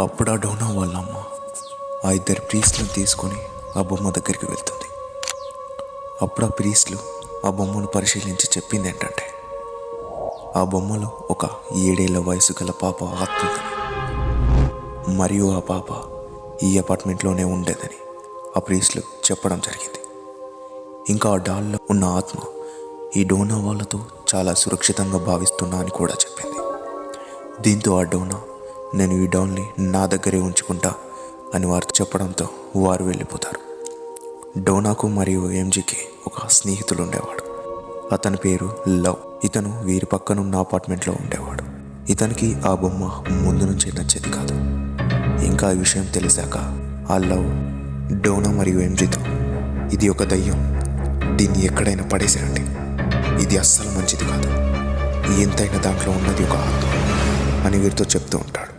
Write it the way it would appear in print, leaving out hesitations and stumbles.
అప్పుడు ఆ డోనా వాళ్ళమ్మ ఆ ఇద్దరు ప్రీస్ట్లను తీసుకొని ఆ బొమ్మ దగ్గరికి వెళ్తుంది. అప్పుడు ఆ ప్రీస్ట్లు ఆ బొమ్మను పరిశీలించి చెప్పింది ఏంటంటే, ఆ బొమ్మలో ఒక 7 ఏళ్ల వయసు గల పాప ఆత్మ ఉందని, మరియు ఆ పాప ఈ అపార్ట్మెంట్లోనే ఉండేదని ఆ ప్రీస్ట్లు చెప్పడం జరిగింది. ఇంకా ఆ డాల్లో ఉన్న ఆత్మ ఈ డోనా వాళ్ళతో చాలా సురక్షితంగా భావిస్తున్నా అని కూడా చెప్పింది. దీంతో ఆ డోనా, నేను ఈ డాల్ని నా దగ్గరే ఉంచుకుంటా అని వారితో చెప్పడంతో వారు వెళ్ళిపోతారు. డోనాకు మరియు ఎంజీకి ఒక స్నేహితుడు ఉండేవాడు. అతని పేరు లవ్. ఇతను వీరి పక్కనున్న అపార్ట్మెంట్లో ఉండేవాడు. ఇతనికి ఆ బొమ్మ ముందు నుంచే నచ్చేది కాదు. ఇంకా ఈ విషయం తెలిసాక ఆ లవ్ డోనా మరియు ఎంజీతో, ఇది ఒక దయ్యం, దీన్ని ఎక్కడైనా పడేసిరండి, ఇది అస్సలు మంచిది కాదు, ఎంతైనా దాంట్లో ఉన్నది ఒక ఆత్మ అని వీరితో చెప్తూ ఉంటాడు.